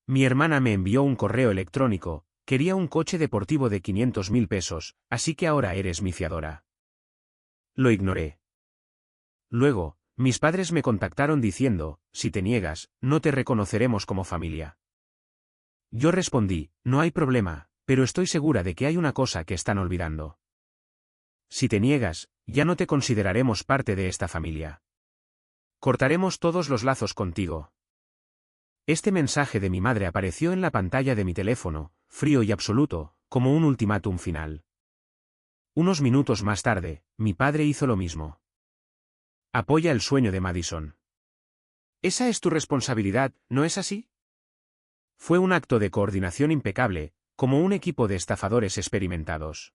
Mi hermana me envió un correo electrónico, quería un coche deportivo de 500.000 pesos, así que ahora eres mi fiadora. Lo ignoré. Luego, mis padres me contactaron diciendo, si te niegas, no te reconoceremos como familia. Yo respondí, no hay problema, pero estoy segura de que hay una cosa que están olvidando. Si te niegas, ya no te consideraremos parte de esta familia. Cortaremos todos los lazos contigo. Este mensaje de mi madre apareció en la pantalla de mi teléfono, frío y absoluto, como un ultimátum final. Unos minutos más tarde, mi padre hizo lo mismo. Apoya el sueño de Madison. Esa es tu responsabilidad, ¿no es así? Fue un acto de coordinación impecable, como un equipo de estafadores experimentados.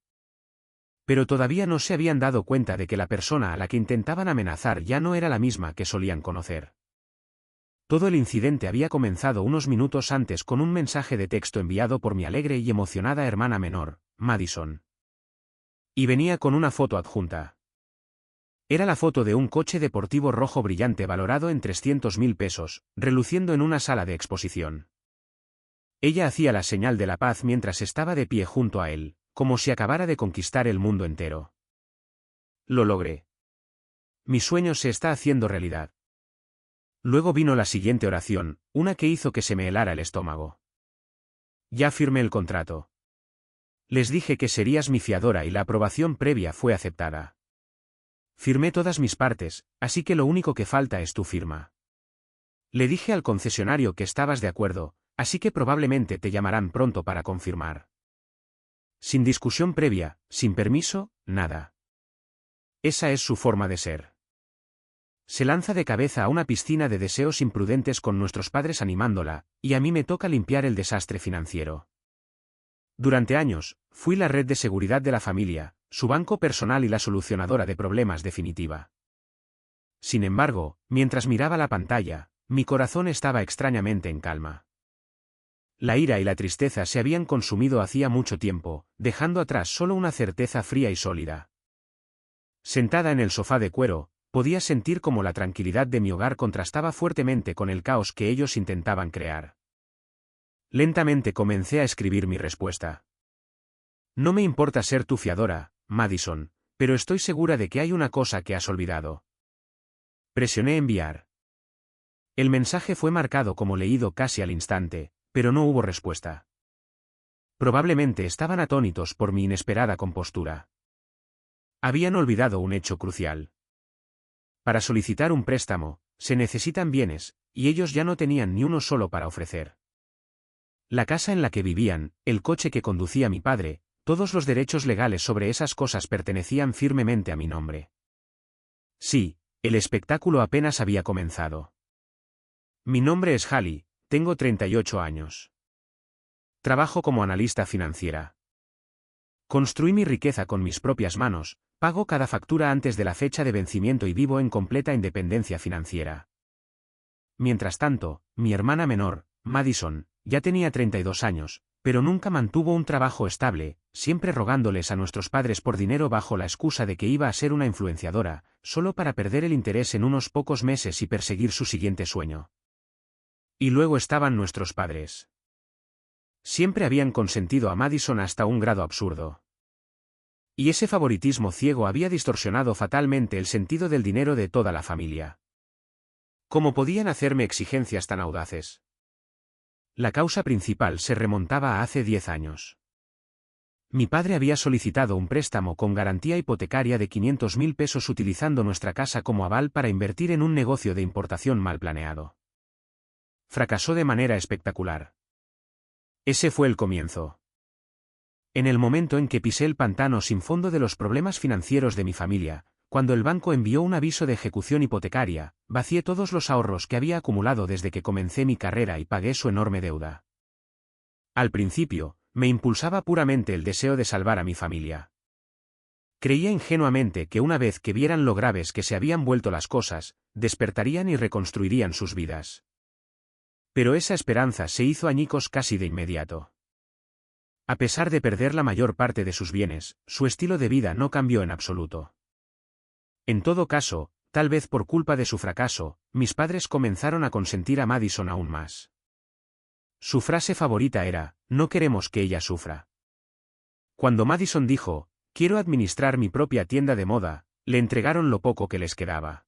Pero todavía no se habían dado cuenta de que la persona a la que intentaban amenazar ya no era la misma que solían conocer. Todo el incidente había comenzado unos minutos antes con un mensaje de texto enviado por mi alegre y emocionada hermana menor, Madison. Y venía con una foto adjunta. Era la foto de un coche deportivo rojo brillante valorado en 300.000 pesos, reluciendo en una sala de exposición. Ella hacía la señal de la paz mientras estaba de pie junto a él, como si acabara de conquistar el mundo entero. Lo logré. Mi sueño se está haciendo realidad. Luego vino la siguiente oración, una que hizo que se me helara el estómago. Ya firmé el contrato. Les dije que serías mi fiadora y la aprobación previa fue aceptada. Firmé todas mis partes, así que lo único que falta es tu firma. Le dije al concesionario que estabas de acuerdo, así que probablemente te llamarán pronto para confirmar. Sin discusión previa, sin permiso, nada. Esa es su forma de ser. Se lanza de cabeza a una piscina de deseos imprudentes con nuestros padres animándola, y a mí me toca limpiar el desastre financiero. Durante años, fui la red de seguridad de la familia, su banco personal y la solucionadora de problemas definitiva. Sin embargo, mientras miraba la pantalla, mi corazón estaba extrañamente en calma. La ira y la tristeza se habían consumido hacía mucho tiempo, dejando atrás solo una certeza fría y sólida. Sentada en el sofá de cuero, podía sentir cómo la tranquilidad de mi hogar contrastaba fuertemente con el caos que ellos intentaban crear. Lentamente comencé a escribir mi respuesta. No me importa ser tu fiadora, Madison, pero estoy segura de que hay una cosa que has olvidado. Presioné enviar. El mensaje fue marcado como leído casi al instante, pero no hubo respuesta. Probablemente estaban atónitos por mi inesperada compostura. Habían olvidado un hecho crucial. Para solicitar un préstamo, se necesitan bienes, y ellos ya no tenían ni uno solo para ofrecer. La casa en la que vivían, el coche que conducía mi padre, todos los derechos legales sobre esas cosas pertenecían firmemente a mi nombre. Sí, el espectáculo apenas había comenzado. Mi nombre es Hallie, tengo 38 años. Trabajo como analista financiera. Construí mi riqueza con mis propias manos, pago cada factura antes de la fecha de vencimiento y vivo en completa independencia financiera. Mientras tanto, mi hermana menor, Madison, ya tenía 32 años, pero nunca mantuvo un trabajo estable, siempre rogándoles a nuestros padres por dinero bajo la excusa de que iba a ser una influenciadora, solo para perder el interés en unos pocos meses y perseguir su siguiente sueño. Y luego estaban nuestros padres. Siempre habían consentido a Madison hasta un grado absurdo. Y ese favoritismo ciego había distorsionado fatalmente el sentido del dinero de toda la familia. ¿Cómo podían hacerme exigencias tan audaces? La causa principal se remontaba a hace 10 años. Mi padre había solicitado un préstamo con garantía hipotecaria de 500.000 pesos utilizando nuestra casa como aval para invertir en un negocio de importación mal planeado. Fracasó de manera espectacular. Ese fue el comienzo. En el momento en que pisé el pantano sin fondo de los problemas financieros de mi familia, cuando el banco envió un aviso de ejecución hipotecaria, vacié todos los ahorros que había acumulado desde que comencé mi carrera y pagué su enorme deuda. Al principio, me impulsaba puramente el deseo de salvar a mi familia. Creía ingenuamente que una vez que vieran lo graves que se habían vuelto las cosas, despertarían y reconstruirían sus vidas. Pero esa esperanza se hizo añicos casi de inmediato. A pesar de perder la mayor parte de sus bienes, su estilo de vida no cambió en absoluto. En todo caso, tal vez por culpa de su fracaso, mis padres comenzaron a consentir a Madison aún más. Su frase favorita era, no queremos que ella sufra. Cuando Madison dijo, quiero administrar mi propia tienda de moda, le entregaron lo poco que les quedaba.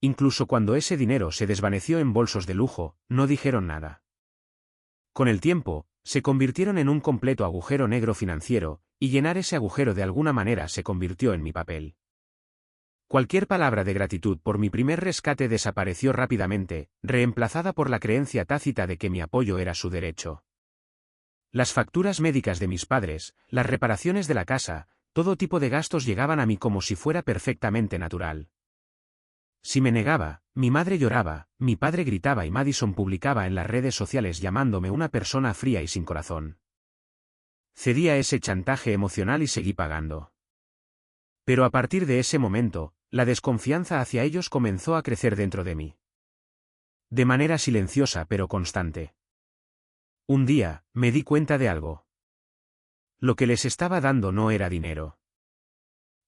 Incluso cuando ese dinero se desvaneció en bolsos de lujo, no dijeron nada. Con el tiempo, se convirtieron en un completo agujero negro financiero, y llenar ese agujero de alguna manera se convirtió en mi papel. Cualquier palabra de gratitud por mi primer rescate desapareció rápidamente, reemplazada por la creencia tácita de que mi apoyo era su derecho. Las facturas médicas de mis padres, las reparaciones de la casa, todo tipo de gastos llegaban a mí como si fuera perfectamente natural. Si me negaba, mi madre lloraba, mi padre gritaba y Madison publicaba en las redes sociales llamándome una persona fría y sin corazón. Cedí a ese chantaje emocional y seguí pagando. Pero a partir de ese momento, la desconfianza hacia ellos comenzó a crecer dentro de mí. De manera silenciosa pero constante. Un día, me di cuenta de algo. Lo que les estaba dando no era dinero.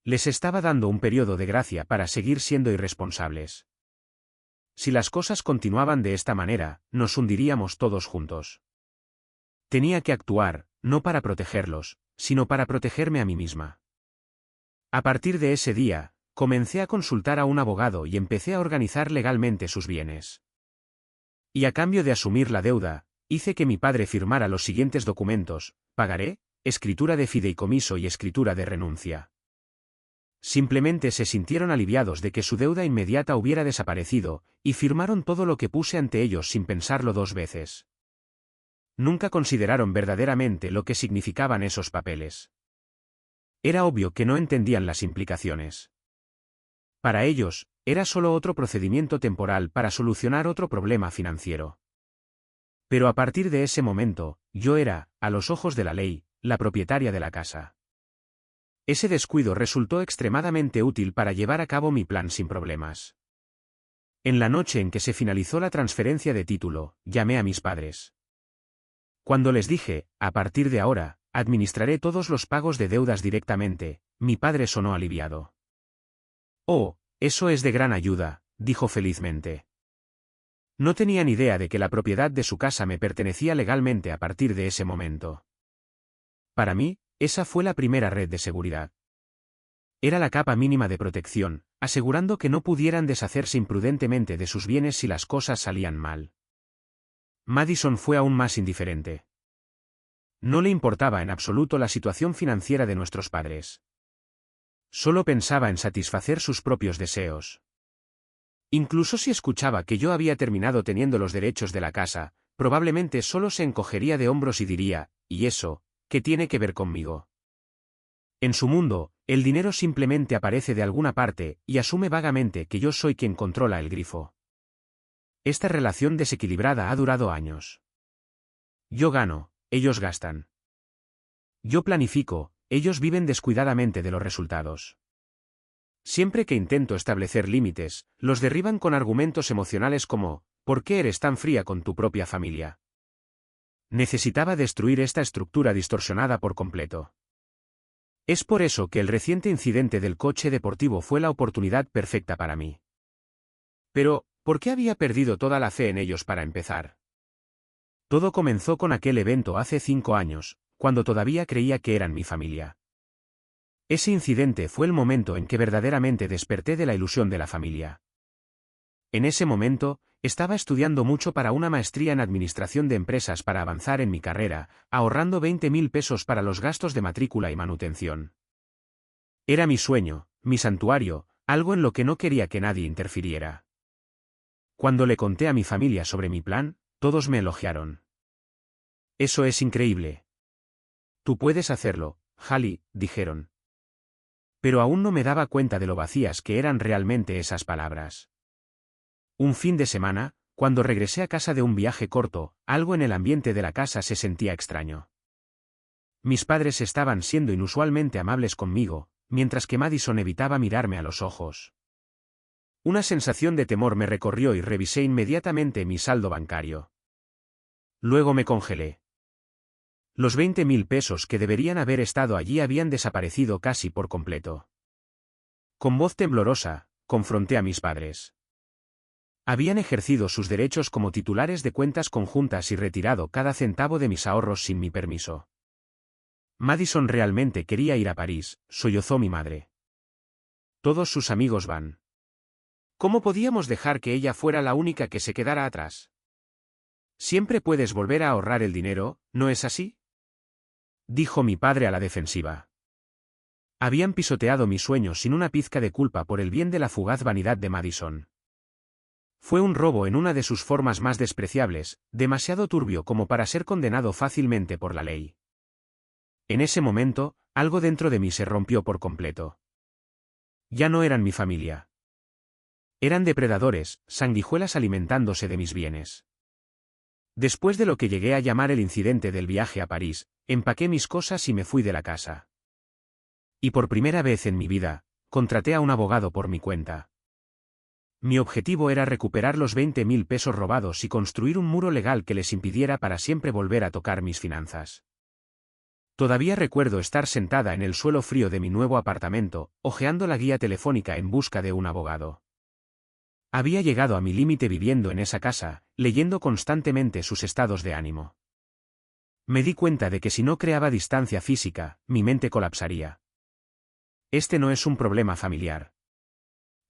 Les estaba dando un periodo de gracia para seguir siendo irresponsables. Si las cosas continuaban de esta manera, nos hundiríamos todos juntos. Tenía que actuar, no para protegerlos, sino para protegerme a mí misma. A partir de ese día, comencé a consultar a un abogado y empecé a organizar legalmente sus bienes. Y a cambio de asumir la deuda, hice que mi padre firmara los siguientes documentos: pagaré, escritura de fideicomiso y escritura de renuncia. Simplemente se sintieron aliviados de que su deuda inmediata hubiera desaparecido, y firmaron todo lo que puse ante ellos sin pensarlo dos veces. Nunca consideraron verdaderamente lo que significaban esos papeles. Era obvio que no entendían las implicaciones. Para ellos, era solo otro procedimiento temporal para solucionar otro problema financiero. Pero a partir de ese momento, yo era, a los ojos de la ley, la propietaria de la casa. Ese descuido resultó extremadamente útil para llevar a cabo mi plan sin problemas. En la noche en que se finalizó la transferencia de título, llamé a mis padres. Cuando les dije, a partir de ahora, administraré todos los pagos de deudas directamente, mi padre sonó aliviado. Oh, eso es de gran ayuda, dijo felizmente. No tenía ni idea de que la propiedad de su casa me pertenecía legalmente a partir de ese momento. Para mí, esa fue la primera red de seguridad. Era la capa mínima de protección, asegurando que no pudieran deshacerse imprudentemente de sus bienes si las cosas salían mal. Madison fue aún más indiferente. No le importaba en absoluto la situación financiera de nuestros padres. Solo pensaba en satisfacer sus propios deseos. Incluso si escuchaba que yo había terminado teniendo los derechos de la casa, probablemente solo se encogería de hombros y diría, ¿y eso, qué tiene que ver conmigo? En su mundo, el dinero simplemente aparece de alguna parte y asume vagamente que yo soy quien controla el grifo. Esta relación desequilibrada ha durado años. Yo gano, ellos gastan. Yo planifico, ellos viven descuidadamente de los resultados. Siempre que intento establecer límites, los derriban con argumentos emocionales como, ¿por qué eres tan fría con tu propia familia? Necesitaba destruir esta estructura distorsionada por completo. Es por eso que el reciente incidente del coche deportivo fue la oportunidad perfecta para mí. Pero, ¿por qué había perdido toda la fe en ellos para empezar? Todo comenzó con aquel evento hace 5 años, cuando todavía creía que eran mi familia. Ese incidente fue el momento en que verdaderamente desperté de la ilusión de la familia. En ese momento, estaba estudiando mucho para una maestría en administración de empresas para avanzar en mi carrera, ahorrando 20.000 pesos para los gastos de matrícula y manutención. Era mi sueño, mi santuario, algo en lo que no quería que nadie interfiriera. Cuando le conté a mi familia sobre mi plan, todos me elogiaron. Eso es increíble. Tú puedes hacerlo, Hallie, dijeron. Pero aún no me daba cuenta de lo vacías que eran realmente esas palabras. Un fin de semana, cuando regresé a casa de un viaje corto, algo en el ambiente de la casa se sentía extraño. Mis padres estaban siendo inusualmente amables conmigo, mientras que Madison evitaba mirarme a los ojos. Una sensación de temor me recorrió y revisé inmediatamente mi saldo bancario. Luego me congelé. Los 20.000 pesos que deberían haber estado allí habían desaparecido casi por completo. Con voz temblorosa, confronté a mis padres. Habían ejercido sus derechos como titulares de cuentas conjuntas y retirado cada centavo de mis ahorros sin mi permiso. Madison realmente quería ir a París, sollozó mi madre. Todos sus amigos van. ¿Cómo podíamos dejar que ella fuera la única que se quedara atrás? Siempre puedes volver a ahorrar el dinero, ¿no es así? Dijo mi padre a la defensiva. Habían pisoteado mi sueño sin una pizca de culpa por el bien de la fugaz vanidad de Madison. Fue un robo en una de sus formas más despreciables, demasiado turbio como para ser condenado fácilmente por la ley. En ese momento, algo dentro de mí se rompió por completo. Ya no eran mi familia. Eran depredadores, sanguijuelas alimentándose de mis bienes. Después de lo que llegué a llamar el incidente del viaje a París, empaqué mis cosas y me fui de la casa. Y por primera vez en mi vida, contraté a un abogado por mi cuenta. Mi objetivo era recuperar los 20.000 pesos robados y construir un muro legal que les impidiera para siempre volver a tocar mis finanzas. Todavía recuerdo estar sentada en el suelo frío de mi nuevo apartamento, hojeando la guía telefónica en busca de un abogado. Había llegado a mi límite viviendo en esa casa, leyendo constantemente sus estados de ánimo. Me di cuenta de que si no creaba distancia física, mi mente colapsaría. Este no es un problema familiar.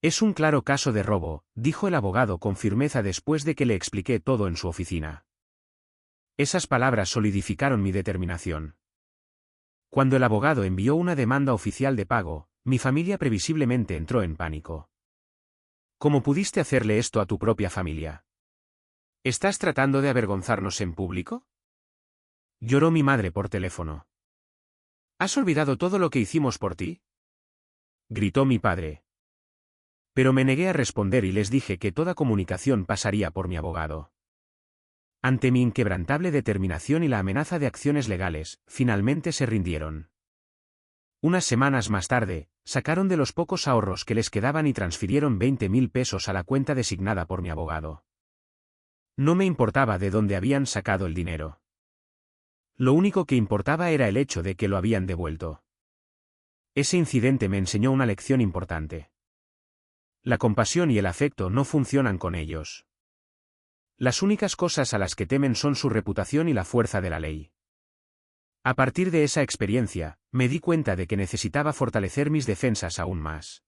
Es un claro caso de robo, dijo el abogado con firmeza después de que le expliqué todo en su oficina. Esas palabras solidificaron mi determinación. Cuando el abogado envió una demanda oficial de pago, mi familia previsiblemente entró en pánico. ¿Cómo pudiste hacerle esto a tu propia familia? ¿Estás tratando de avergonzarnos en público? Lloró mi madre por teléfono. ¿Has olvidado todo lo que hicimos por ti? Gritó mi padre. Pero me negué a responder y les dije que toda comunicación pasaría por mi abogado. Ante mi inquebrantable determinación y la amenaza de acciones legales, finalmente se rindieron. Unas semanas más tarde, sacaron de los pocos ahorros que les quedaban y transfirieron 20.000 pesos a la cuenta designada por mi abogado. No me importaba de dónde habían sacado el dinero. Lo único que importaba era el hecho de que lo habían devuelto. Ese incidente me enseñó una lección importante. La compasión y el afecto no funcionan con ellos. Las únicas cosas a las que temen son su reputación y la fuerza de la ley. A partir de esa experiencia, me di cuenta de que necesitaba fortalecer mis defensas aún más.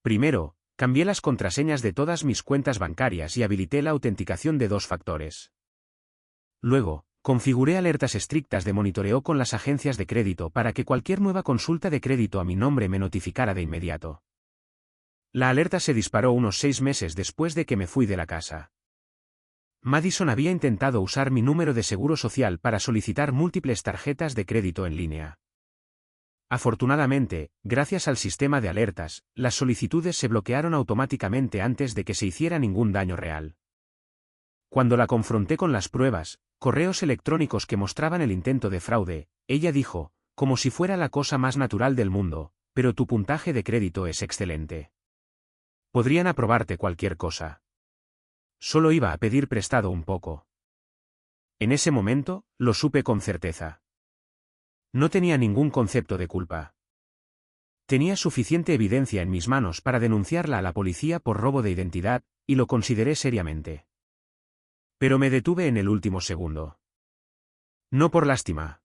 Primero, cambié las contraseñas de todas mis cuentas bancarias y habilité la autenticación de 2 factores. Luego, configuré alertas estrictas de monitoreo con las agencias de crédito para que cualquier nueva consulta de crédito a mi nombre me notificara de inmediato. La alerta se disparó unos 6 meses después de que me fui de la casa. Madison había intentado usar mi número de seguro social para solicitar múltiples tarjetas de crédito en línea. Afortunadamente, gracias al sistema de alertas, las solicitudes se bloquearon automáticamente antes de que se hiciera ningún daño real. Cuando la confronté con las pruebas, correos electrónicos que mostraban el intento de fraude, ella dijo, como si fuera la cosa más natural del mundo, pero tu puntaje de crédito es excelente. Podrían aprobarte cualquier cosa. Solo iba a pedir prestado un poco. En ese momento, lo supe con certeza. No tenía ningún concepto de culpa. Tenía suficiente evidencia en mis manos para denunciarla a la policía por robo de identidad, y lo consideré seriamente. Pero me detuve en el último segundo. No por lástima.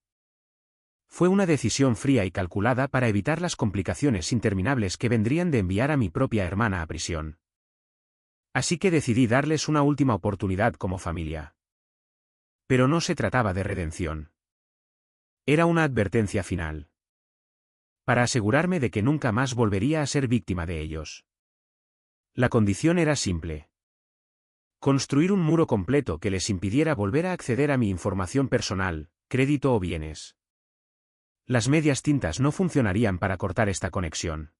Fue una decisión fría y calculada para evitar las complicaciones interminables que vendrían de enviar a mi propia hermana a prisión. Así que decidí darles una última oportunidad como familia. Pero no se trataba de redención. Era una advertencia final. Para asegurarme de que nunca más volvería a ser víctima de ellos. La condición era simple. Construir un muro completo que les impidiera volver a acceder a mi información personal, crédito o bienes. Las medias tintas no funcionarían para cortar esta conexión.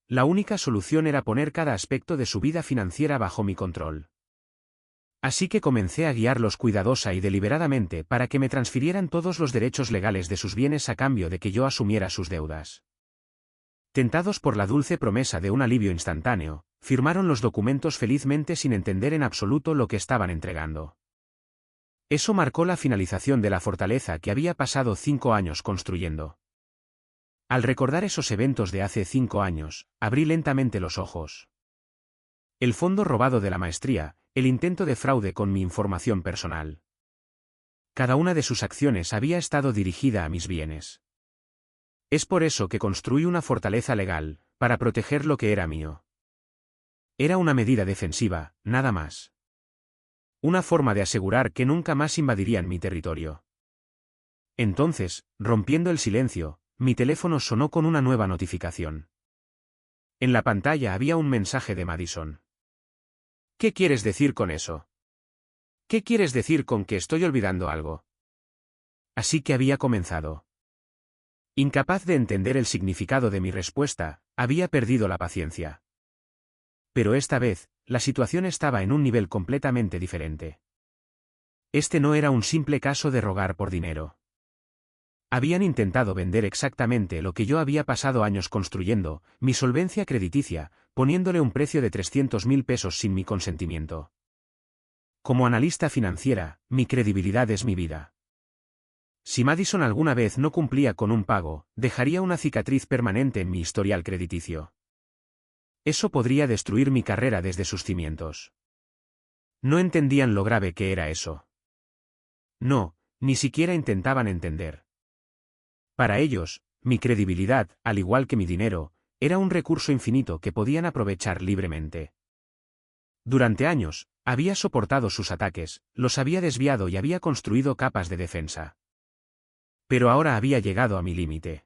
La única solución era poner cada aspecto de su vida financiera bajo mi control. Así que comencé a guiarlos cuidadosa y deliberadamente para que me transfirieran todos los derechos legales de sus bienes a cambio de que yo asumiera sus deudas. Tentados por la dulce promesa de un alivio instantáneo, firmaron los documentos felizmente sin entender en absoluto lo que estaban entregando. Eso marcó la finalización de la fortaleza que había pasado 5 años construyendo. Al recordar esos eventos de hace 5 años, abrí lentamente los ojos. El fondo robado de la maestría, el intento de fraude con mi información personal. Cada una de sus acciones había estado dirigida a mis bienes. Es por eso que construí una fortaleza legal, para proteger lo que era mío. Era una medida defensiva, nada más. Una forma de asegurar que nunca más invadirían mi territorio. Entonces, rompiendo el silencio, mi teléfono sonó con una nueva notificación. En la pantalla había un mensaje de Madison. ¿Qué quieres decir con eso? ¿Qué quieres decir con que estoy olvidando algo? Así que había comenzado. Incapaz de entender el significado de mi respuesta, había perdido la paciencia. Pero esta vez, la situación estaba en un nivel completamente diferente. Este no era un simple caso de rogar por dinero. Habían intentado vender exactamente lo que yo había pasado años construyendo, mi solvencia crediticia, poniéndole un precio de 300.000 pesos sin mi consentimiento. Como analista financiera, mi credibilidad es mi vida. Si Madison alguna vez no cumplía con un pago, dejaría una cicatriz permanente en mi historial crediticio. Eso podría destruir mi carrera desde sus cimientos. No entendían lo grave que era eso. No, ni siquiera intentaban entender. Para ellos, mi credibilidad, al igual que mi dinero, era un recurso infinito que podían aprovechar libremente. Durante años, había soportado sus ataques, los había desviado y había construido capas de defensa. Pero ahora había llegado a mi límite.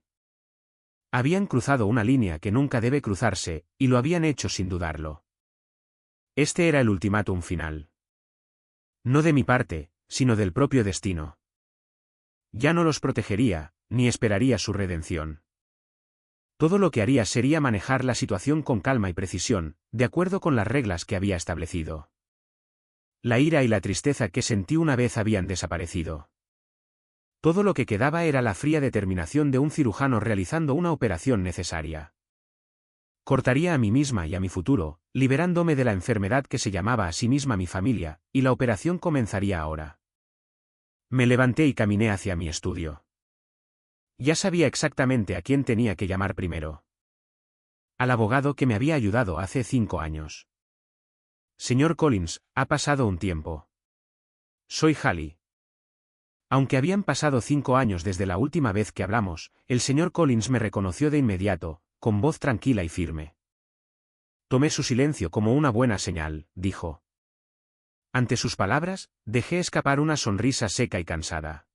Habían cruzado una línea que nunca debe cruzarse, y lo habían hecho sin dudarlo. Este era el ultimátum final. No de mi parte, sino del propio destino. Ya no los protegería, ni esperaría su redención. Todo lo que haría sería manejar la situación con calma y precisión, de acuerdo con las reglas que había establecido. La ira y la tristeza que sentí una vez habían desaparecido. Todo lo que quedaba era la fría determinación de un cirujano realizando una operación necesaria. Cortaría a mí misma y a mi futuro, liberándome de la enfermedad que se llamaba a sí misma mi familia, y la operación comenzaría ahora. Me levanté y caminé hacia mi estudio. Ya sabía exactamente a quién tenía que llamar primero. Al abogado que me había ayudado hace 5 años. Señor Collins, ha pasado un tiempo. Soy Hallie. Aunque habían pasado 5 años desde la última vez que hablamos, el señor Collins me reconoció de inmediato, con voz tranquila y firme. Tomé su silencio como una buena señal, dijo. Ante sus palabras, dejé escapar una sonrisa seca y cansada.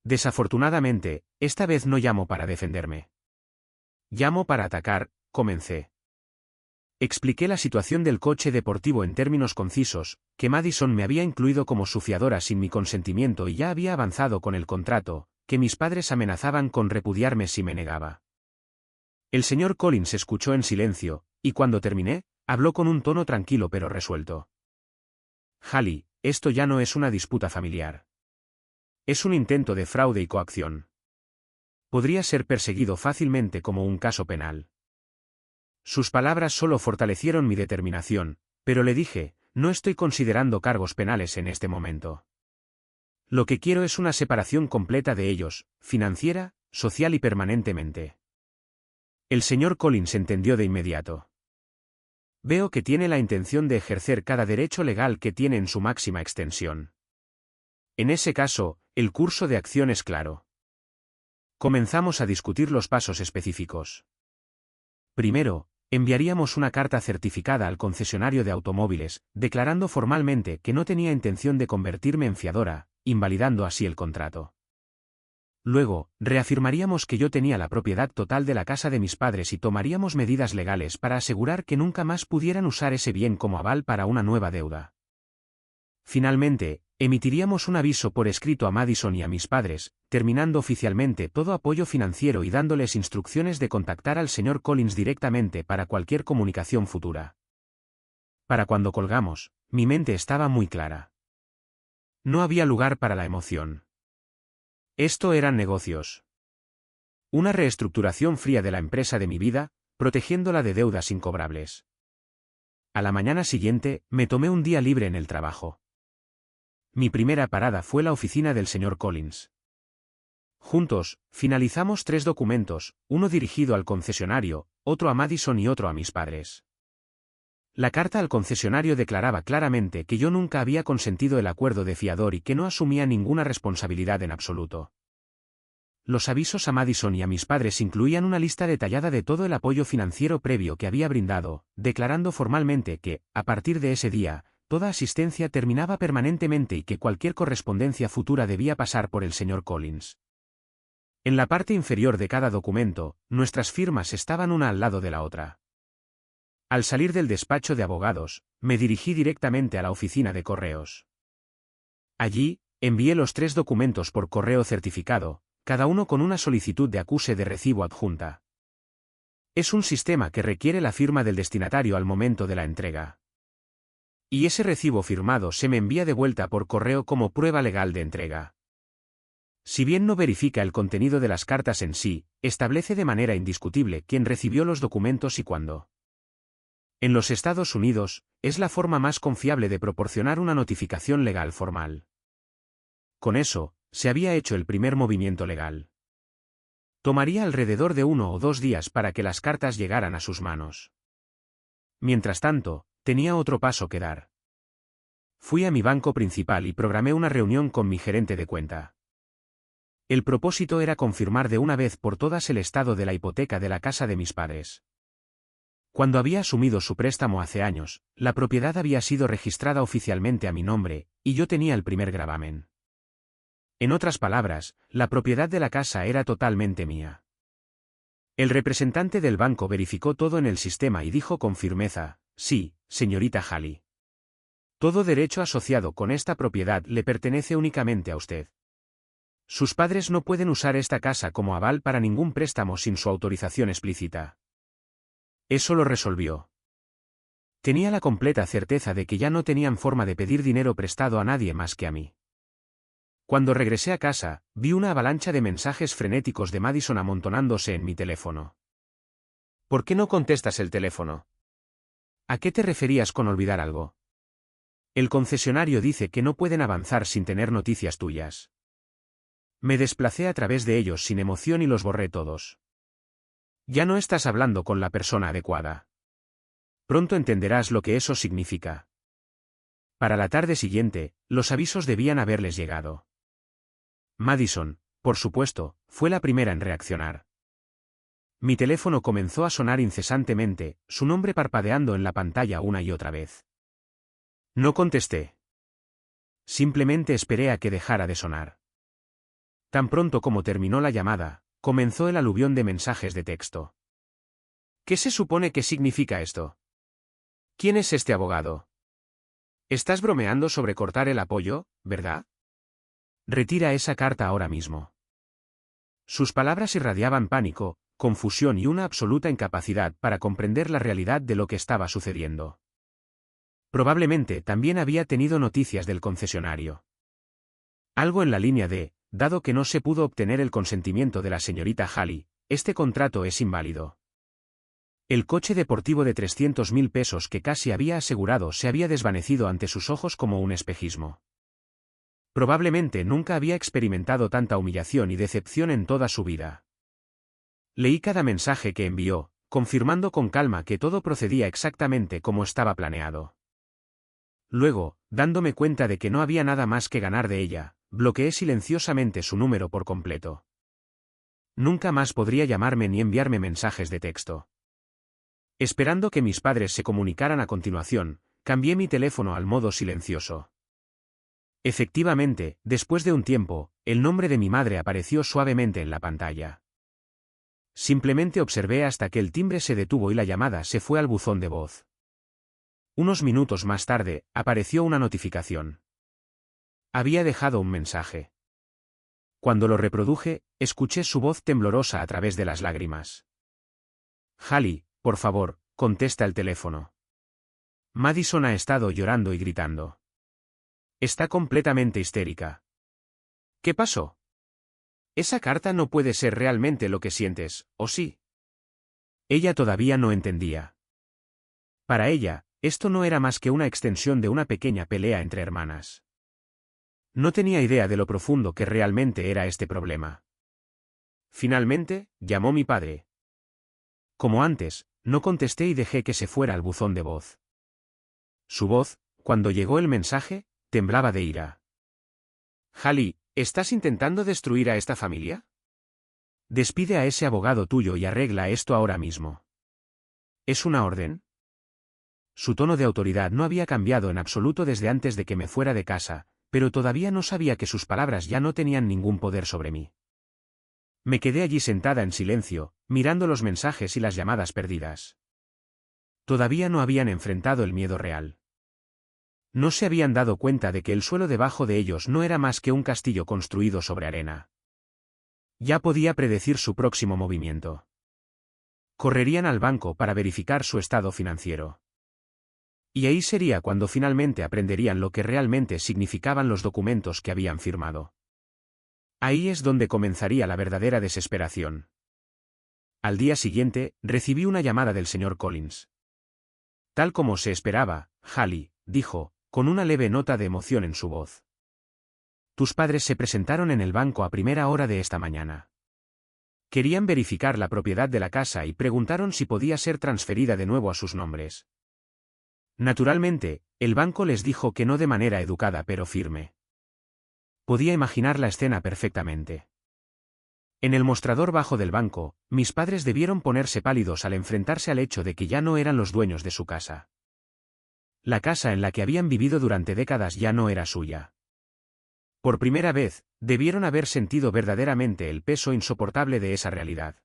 Desafortunadamente, esta vez no llamo para defenderme. Llamo para atacar, comencé. Expliqué la situación del coche deportivo en términos concisos, que Madison me había incluido como su fiadora sin mi consentimiento y ya había avanzado con el contrato, que mis padres amenazaban con repudiarme si me negaba. El señor Collins escuchó en silencio, y cuando terminé, habló con un tono tranquilo pero resuelto. Hallie, esto ya no es una disputa familiar. Es un intento de fraude y coacción. Podría ser perseguido fácilmente como un caso penal. Sus palabras solo fortalecieron mi determinación, pero le dije, no estoy considerando cargos penales en este momento. Lo que quiero es una separación completa de ellos, financiera, social y permanentemente. El señor Collins entendió de inmediato. Veo que tiene la intención de ejercer cada derecho legal que tiene en su máxima extensión. En ese caso, el curso de acción es claro. Comenzamos a discutir los pasos específicos. Primero, enviaríamos una carta certificada al concesionario de automóviles, declarando formalmente que no tenía intención de convertirme en fiadora, invalidando así el contrato. Luego, reafirmaríamos que yo tenía la propiedad total de la casa de mis padres y tomaríamos medidas legales para asegurar que nunca más pudieran usar ese bien como aval para una nueva deuda. Finalmente, emitiríamos un aviso por escrito a Madison y a mis padres, terminando oficialmente todo apoyo financiero y dándoles instrucciones de contactar al señor Collins directamente para cualquier comunicación futura. Para cuando colgamos, mi mente estaba muy clara. No había lugar para la emoción. Esto eran negocios. Una reestructuración fría de la empresa de mi vida, protegiéndola de deudas incobrables. A la mañana siguiente, me tomé un día libre en el trabajo. Mi primera parada fue la oficina del señor Collins. Juntos, finalizamos 3 documentos, uno dirigido al concesionario, otro a Madison y otro a mis padres. La carta al concesionario declaraba claramente que yo nunca había consentido el acuerdo de fiador y que no asumía ninguna responsabilidad en absoluto. Los avisos a Madison y a mis padres incluían una lista detallada de todo el apoyo financiero previo que había brindado, declarando formalmente que, a partir de ese día, toda asistencia terminaba permanentemente y que cualquier correspondencia futura debía pasar por el señor Collins. En la parte inferior de cada documento, nuestras firmas estaban una al lado de la otra. Al salir del despacho de abogados, me dirigí directamente a la oficina de correos. Allí, envié los 3 documentos por correo certificado, cada uno con una solicitud de acuse de recibo adjunta. Es un sistema que requiere la firma del destinatario al momento de la entrega. Y ese recibo firmado se me envía de vuelta por correo como prueba legal de entrega. Si bien no verifica el contenido de las cartas en sí, establece de manera indiscutible quién recibió los documentos y cuándo. En los Estados Unidos, es la forma más confiable de proporcionar una notificación legal formal. Con eso, se había hecho el primer movimiento legal. Tomaría alrededor de 1 o 2 días para que las cartas llegaran a sus manos. Mientras tanto, tenía otro paso que dar. Fui a mi banco principal y programé una reunión con mi gerente de cuenta. El propósito era confirmar de una vez por todas el estado de la hipoteca de la casa de mis padres. Cuando había asumido su préstamo hace años, la propiedad había sido registrada oficialmente a mi nombre, y yo tenía el primer gravamen. En otras palabras, la propiedad de la casa era totalmente mía. El representante del banco verificó todo en el sistema y dijo con firmeza: sí, señorita Halley. Todo derecho asociado con esta propiedad le pertenece únicamente a usted. Sus padres no pueden usar esta casa como aval para ningún préstamo sin su autorización explícita. Eso lo resolvió. Tenía la completa certeza de que ya no tenían forma de pedir dinero prestado a nadie más que a mí. Cuando regresé a casa, vi una avalancha de mensajes frenéticos de Madison amontonándose en mi teléfono. ¿Por qué no contestas el teléfono? ¿A qué te referías con olvidar algo? El concesionario dice que no pueden avanzar sin tener noticias tuyas. Me desplacé a través de ellos sin emoción y los borré todos. Ya no estás hablando con la persona adecuada. Pronto entenderás lo que eso significa. Para la tarde siguiente, los avisos debían haberles llegado. Madison, por supuesto, fue la primera en reaccionar. Mi teléfono comenzó a sonar incesantemente, su nombre parpadeando en la pantalla una y otra vez. No contesté. Simplemente esperé a que dejara de sonar. Tan pronto como terminó la llamada, comenzó el aluvión de mensajes de texto. ¿Qué se supone que significa esto? ¿Quién es este abogado? Estás bromeando sobre cortar el apoyo, ¿verdad? Retira esa carta ahora mismo. Sus palabras irradiaban pánico, confusión y una absoluta incapacidad para comprender la realidad de lo que estaba sucediendo. Probablemente también había tenido noticias del concesionario. Algo en la línea de: dado que no se pudo obtener el consentimiento de la señorita Halley, este contrato es inválido. El coche deportivo de 300.000 pesos que casi había asegurado se había desvanecido ante sus ojos como un espejismo. Probablemente nunca había experimentado tanta humillación y decepción en toda su vida. Leí cada mensaje que envió, confirmando con calma que todo procedía exactamente como estaba planeado. Luego, dándome cuenta de que no había nada más que ganar de ella, bloqueé silenciosamente su número por completo. Nunca más podría llamarme ni enviarme mensajes de texto. Esperando que mis padres se comunicaran a continuación, cambié mi teléfono al modo silencioso. Efectivamente, después de un tiempo, el nombre de mi madre apareció suavemente en la pantalla. Simplemente observé hasta que el timbre se detuvo y la llamada se fue al buzón de voz. Unos minutos más tarde, apareció una notificación. Había dejado un mensaje. Cuando lo reproduje, escuché su voz temblorosa a través de las lágrimas. Halley, por favor, contesta el teléfono. Madison ha estado llorando y gritando. Está completamente histérica. ¿Qué pasó? Esa carta no puede ser realmente lo que sientes, ¿o sí? Ella todavía no entendía. Para ella, esto no era más que una extensión de una pequeña pelea entre hermanas. No tenía idea de lo profundo que realmente era este problema. Finalmente, llamó mi padre. Como antes, no contesté y dejé que se fuera al buzón de voz. Su voz, cuando llegó el mensaje, temblaba de ira. Hallie, ¿estás intentando destruir a esta familia? Despide a ese abogado tuyo y arregla esto ahora mismo. ¿Es una orden? Su tono de autoridad no había cambiado en absoluto desde antes de que me fuera de casa, pero todavía no sabía que sus palabras ya no tenían ningún poder sobre mí. Me quedé allí sentada en silencio, mirando los mensajes y las llamadas perdidas. Todavía no habían enfrentado el miedo real. No se habían dado cuenta de que el suelo debajo de ellos no era más que un castillo construido sobre arena. Ya podía predecir su próximo movimiento. Correrían al banco para verificar su estado financiero. Y ahí sería cuando finalmente aprenderían lo que realmente significaban los documentos que habían firmado. Ahí es donde comenzaría la verdadera desesperación. Al día siguiente, recibí una llamada del señor Collins. Tal como se esperaba, Hallie, dijo, con una leve nota de emoción en su voz. Tus padres se presentaron en el banco a primera hora de esta mañana. Querían verificar la propiedad de la casa y preguntaron si podía ser transferida de nuevo a sus nombres. Naturalmente, el banco les dijo que no de manera educada pero firme. Podía imaginar la escena perfectamente. En el mostrador bajo del banco, mis padres debieron ponerse pálidos al enfrentarse al hecho de que ya no eran los dueños de su casa. La casa en la que habían vivido durante décadas ya no era suya. Por primera vez, debieron haber sentido verdaderamente el peso insoportable de esa realidad.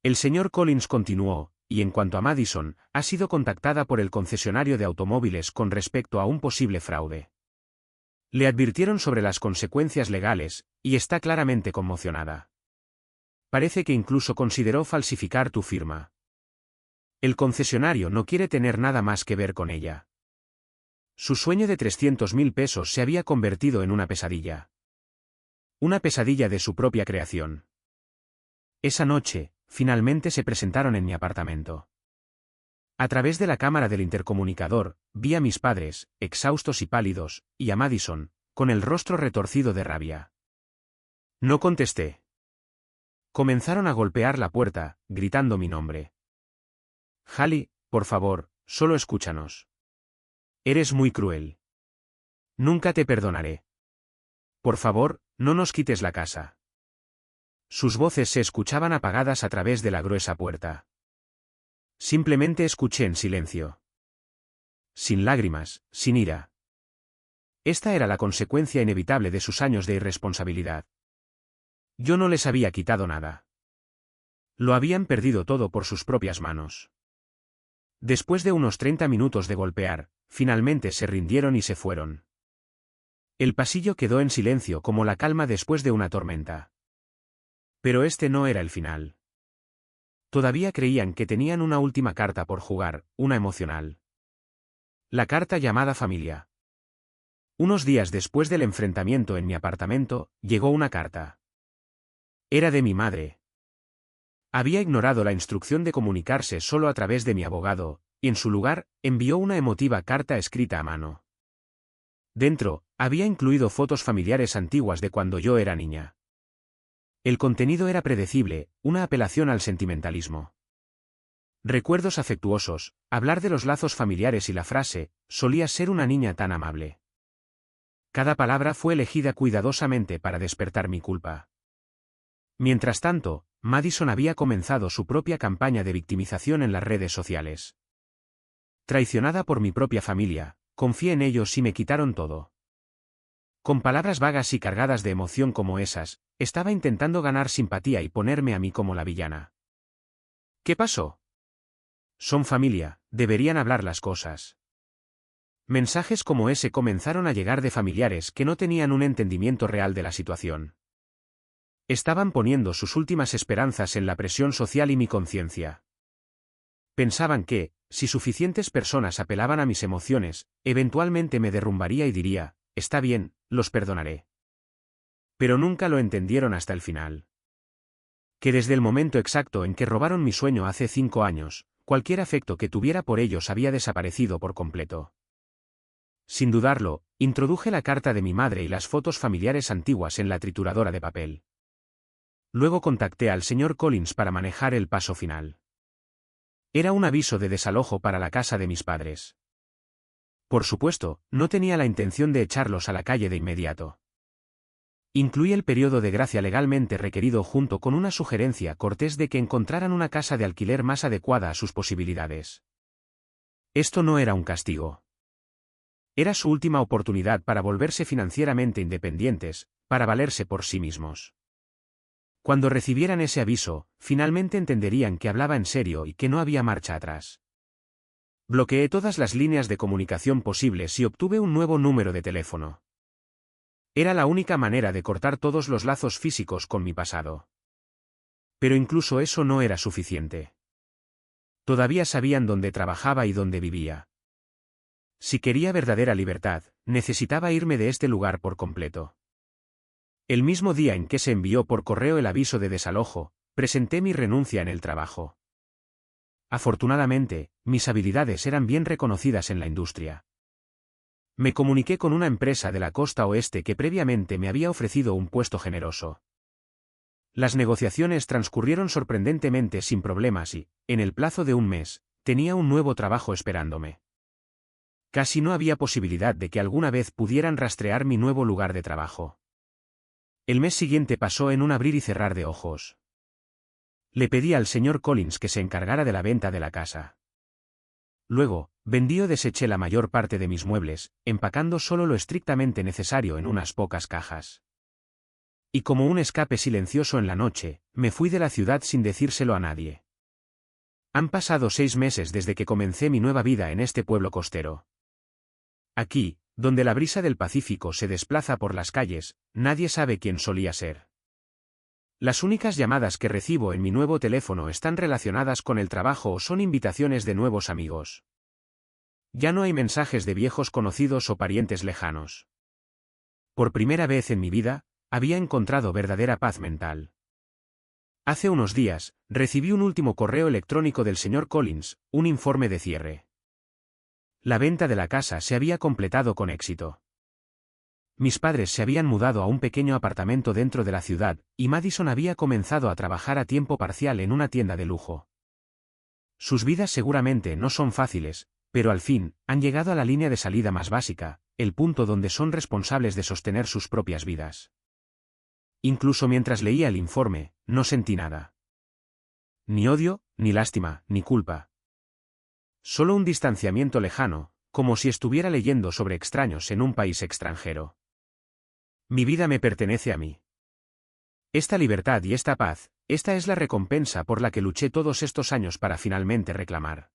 El señor Collins continuó, y en cuanto a Madison, ha sido contactada por el concesionario de automóviles con respecto a un posible fraude. Le advirtieron sobre las consecuencias legales, y está claramente conmocionada. Parece que incluso consideró falsificar tu firma. El concesionario no quiere tener nada más que ver con ella. Su sueño de 300.000 pesos se había convertido en una pesadilla. Una pesadilla de su propia creación. Esa noche, finalmente se presentaron en mi apartamento. A través de la cámara del intercomunicador, vi a mis padres, exhaustos y pálidos, y a Madison, con el rostro retorcido de rabia. No contesté. Comenzaron a golpear la puerta, gritando mi nombre. Hallie, por favor, solo escúchanos. Eres muy cruel. Nunca te perdonaré. Por favor, no nos quites la casa. Sus voces se escuchaban apagadas a través de la gruesa puerta. Simplemente escuché en silencio. Sin lágrimas, sin ira. Esta era la consecuencia inevitable de sus años de irresponsabilidad. Yo no les había quitado nada. Lo habían perdido todo por sus propias manos. Después de unos 30 minutos de golpear, finalmente se rindieron y se fueron. El pasillo quedó en silencio como la calma después de una tormenta. Pero este no era el final. Todavía creían que tenían una última carta por jugar, una emocional. La carta llamada familia. Unos días después del enfrentamiento en mi apartamento, llegó una carta. Era de mi madre. Había ignorado la instrucción de comunicarse solo a través de mi abogado, y en su lugar, envió una emotiva carta escrita a mano. Dentro, había incluido fotos familiares antiguas de cuando yo era niña. El contenido era predecible, una apelación al sentimentalismo. Recuerdos afectuosos, hablar de los lazos familiares y la frase, solía ser una niña tan amable. Cada palabra fue elegida cuidadosamente para despertar mi culpa. Mientras tanto, Madison había comenzado su propia campaña de victimización en las redes sociales. Traicionada por mi propia familia, confié en ellos y me quitaron todo. Con palabras vagas y cargadas de emoción como esas, estaba intentando ganar simpatía y ponerme a mí como la villana. ¿Qué pasó? Son familia, deberían hablar las cosas. Mensajes como ese comenzaron a llegar de familiares que no tenían un entendimiento real de la situación. Estaban poniendo sus últimas esperanzas en la presión social y mi conciencia. Pensaban que, si suficientes personas apelaban a mis emociones, eventualmente me derrumbaría y diría, está bien, los perdonaré. Pero nunca lo entendieron hasta el final. Que desde el momento exacto en que robaron mi sueño hace 5 años, cualquier afecto que tuviera por ellos había desaparecido por completo. Sin dudarlo, introduje la carta de mi madre y las fotos familiares antiguas en la trituradora de papel. Luego contacté al señor Collins para manejar el paso final. Era un aviso de desalojo para la casa de mis padres. Por supuesto, no tenía la intención de echarlos a la calle de inmediato. Incluí el periodo de gracia legalmente requerido junto con una sugerencia cortés de que encontraran una casa de alquiler más adecuada a sus posibilidades. Esto no era un castigo. Era su última oportunidad para volverse financieramente independientes, para valerse por sí mismos. Cuando recibieran ese aviso, finalmente entenderían que hablaba en serio y que no había marcha atrás. Bloqueé todas las líneas de comunicación posibles y obtuve un nuevo número de teléfono. Era la única manera de cortar todos los lazos físicos con mi pasado. Pero incluso eso no era suficiente. Todavía sabían dónde trabajaba y dónde vivía. Si quería verdadera libertad, necesitaba irme de este lugar por completo. El mismo día en que se envió por correo el aviso de desalojo, presenté mi renuncia en el trabajo. Afortunadamente, mis habilidades eran bien reconocidas en la industria. Me comuniqué con una empresa de la costa oeste que previamente me había ofrecido un puesto generoso. Las negociaciones transcurrieron sorprendentemente sin problemas y, en el plazo de un mes, tenía un nuevo trabajo esperándome. Casi no había posibilidad de que alguna vez pudieran rastrear mi nuevo lugar de trabajo. El mes siguiente pasó en un abrir y cerrar de ojos. Le pedí al señor Collins que se encargara de la venta de la casa. Luego, vendí o deseché la mayor parte de mis muebles, empacando solo lo estrictamente necesario en unas pocas cajas. Y como un escape silencioso en la noche, me fui de la ciudad sin decírselo a nadie. Han pasado 6 meses desde que comencé mi nueva vida en este pueblo costero. Aquí, donde la brisa del Pacífico se desplaza por las calles, nadie sabe quién solía ser. Las únicas llamadas que recibo en mi nuevo teléfono están relacionadas con el trabajo o son invitaciones de nuevos amigos. Ya no hay mensajes de viejos conocidos o parientes lejanos. Por primera vez en mi vida, había encontrado verdadera paz mental. Hace unos días, recibí un último correo electrónico del señor Collins, un informe de cierre. La venta de la casa se había completado con éxito. Mis padres se habían mudado a un pequeño apartamento dentro de la ciudad, y Madison había comenzado a trabajar a tiempo parcial en una tienda de lujo. Sus vidas seguramente no son fáciles, pero al fin, han llegado a la línea de salida más básica, el punto donde son responsables de sostener sus propias vidas. Incluso mientras leía el informe, no sentí nada. Ni odio, ni lástima, ni culpa. Solo un distanciamiento lejano, como si estuviera leyendo sobre extraños en un país extranjero. Mi vida me pertenece a mí. Esta libertad y esta paz, esta es la recompensa por la que luché todos estos años para finalmente reclamar.